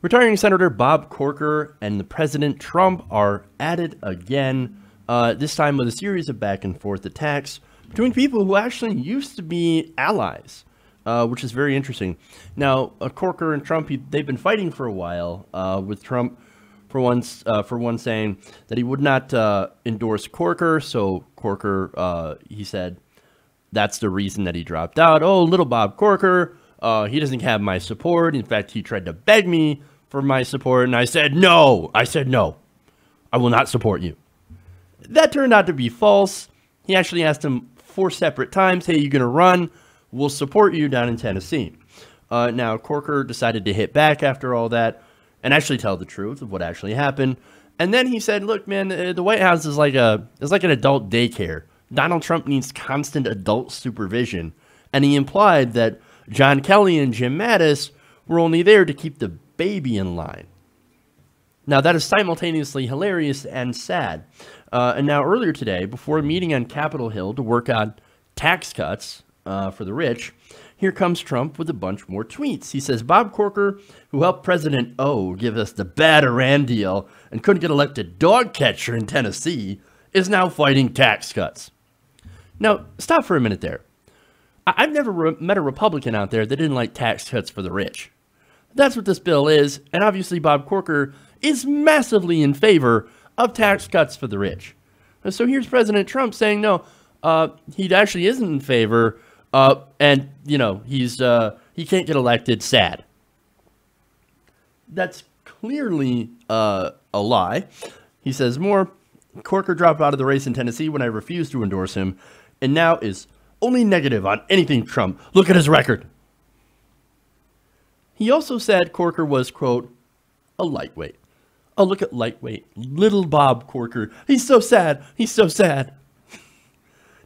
Retiring Senator Bob Corker and the President Trump are at it again, this time with a series of back and forth attacks between people who actually used to be allies, which is very interesting. Now, Corker and Trump, they've been fighting for a while, with Trump for one saying that he would not endorse Corker. So Corker, he said that's the reason that he dropped out. Oh, little Bob Corker, he doesn't have my support. In fact, he tried to beg me for my support, and I said no. I will not support you. That turned out to be false. He actually asked him 4 separate times, hey, you going to run? We'll support you down in Tennessee. Now, Corker decided to hit back after all that and actually tell the truth of what actually happened. And then he said, look, man, the White House is like an adult daycare. Donald Trump needs constant adult supervision. And he implied that John Kelly and Jim Mattis were only there to keep the baby in line. Now, that is simultaneously hilarious and sad. And now earlier today, before a meeting on Capitol Hill to work on tax cuts for the rich, here comes Trump with a bunch more tweets. He says, Bob Corker, who helped President O give us the bad Iran deal and couldn't get elected dog catcher in Tennessee, is now fighting tax cuts. Now, stop for a minute there. I've never met a Republican out there that didn't like tax cuts for the rich. That's what this bill is, and obviously Bob Corker is massively in favor of tax cuts for the rich. So here's President Trump saying, no, he actually isn't in favor, and, you know, he can't get elected, sad. That's clearly a lie. He says more, Corker dropped out of the race in Tennessee when I refused to endorse him, and now is only negative on anything Trump. Look at his record. He also said Corker was, quote, a lightweight. Oh, look at lightweight. Little Bob Corker. He's so sad. He's so sad.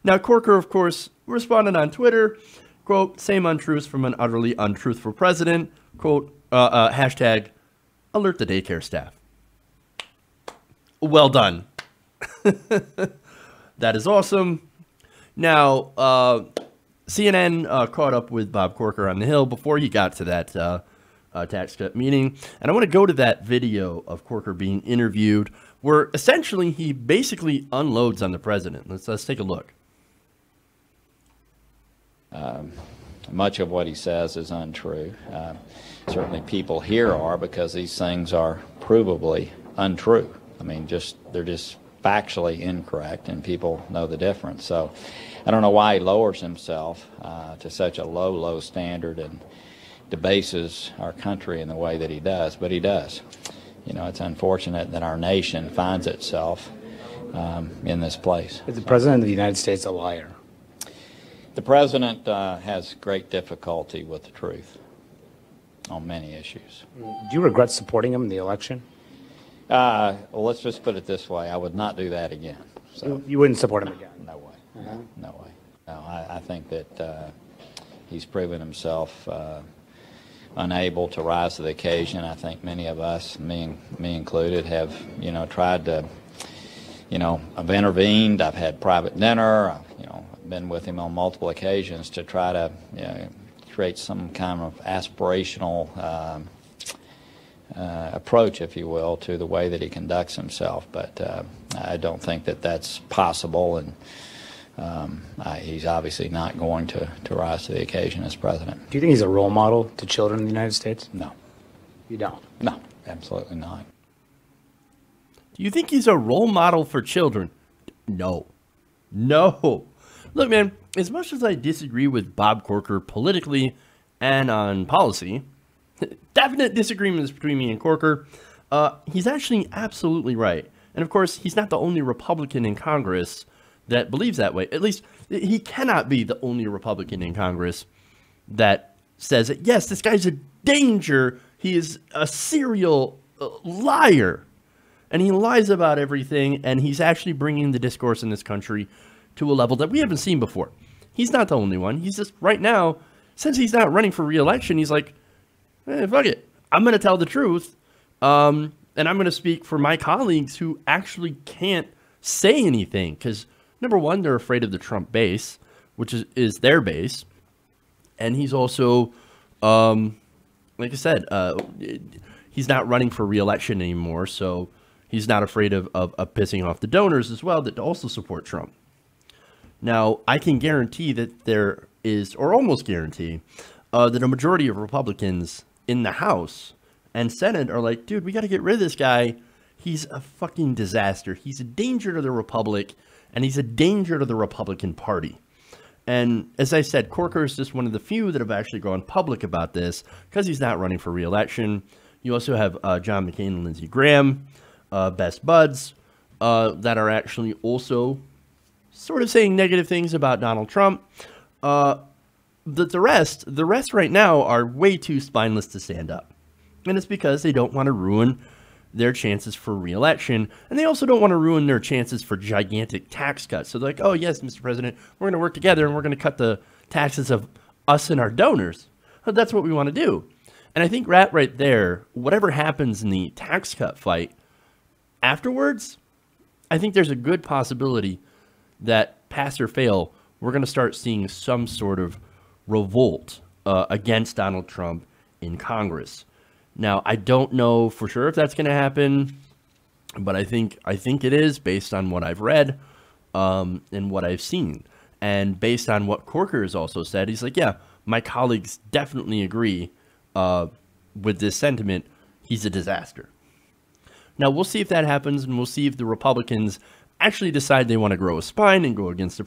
Now, Corker, of course, responded on Twitter, quote, same untruths from an utterly untruthful president, quote, hashtag alert the daycare staff. Well done. That is awesome. Now, CNN caught up with Bob Corker on the Hill before he got to that tax cut meeting. And I want to go to that video of Corker being interviewed where essentially he basically unloads on the president. Let's take a look. Much of what he says is untrue. Certainly people here are, because these things are provably untrue. I mean, they're just factually incorrect, and people know the difference. So I don't know why he lowers himself to such a low standard and debases our country in the way that he does, but he does. You know, it's unfortunate that our nation finds itself in this place. Is the President of the United States a liar? The President has great difficulty with the truth on many issues. Do you regret supporting him in the election? Well, let's just put it this way. I would not do that again. So, you wouldn't support him again? No way. No way. No, I think that he's proven himself unable to rise to the occasion. I think many of us, me included, have, you know, tried to, you know, I've intervened, I've had private dinner, I've been with him on multiple occasions to try to, you know, create some kind of aspirational approach, if you will, to the way that he conducts himself. But I don't think that that's possible, and he's obviously not going to rise to the occasion as president. Do you think he's a role model to children in the United States? No. You don't? No, absolutely not. Do you think he's a role model for children? No. No. Look, man, as much as I disagree with Bob Corker politically and on policy, definite disagreements between me and Corker, he's actually absolutely right. And of course, he's not the only Republican in Congress that believes that way. At least he cannot be the only Republican in Congress that says that, yes, this guy's a danger. He is a serial liar. And he lies about everything. And he's actually bringing the discourse in this country to a level that we haven't seen before. He's not the only one. He's just, right now, since he's not running for re-election, he's like, fuck it. I'm going to tell the truth. And I'm going to speak for my colleagues who actually can't say anything. Because, number one, they're afraid of the Trump base, which is their base. And he's also, like I said, he's not running for re-election anymore, so he's not afraid of pissing off the donors as well that also support Trump. Now, I can guarantee that there is, or almost guarantee, that a majority of Republicans in the House and Senate are like, dude, we got to get rid of this guy. He's a fucking disaster. He's a danger to the Republic, and he's a danger to the Republican Party. And as I said, Corker is just one of the few that have actually gone public about this because he's not running for re-election. You also have John McCain and Lindsey Graham, best buds, that are actually also sort of saying negative things about Donald Trump. The rest right now are way too spineless to stand up. And it's because they don't want to ruin their chances for re-election, and they also don't want to ruin their chances for gigantic tax cuts. So they're like, oh yes, Mr. President, we're going to work together and we're going to cut the taxes of us and our donors. That's what we want to do. And I think right there, whatever happens in the tax cut fight afterwards, I think there's a good possibility that, pass or fail, we're going to start seeing some sort of revolt against Donald Trump in Congress. Now, I don't know for sure if that's going to happen, but I think it is based on what I've read and what I've seen. And based on what Corker has also said, he's like, yeah, my colleagues definitely agree with this sentiment. He's a disaster. Now, we'll see if that happens, and we'll see if the Republicans actually decide they want to grow a spine and go against the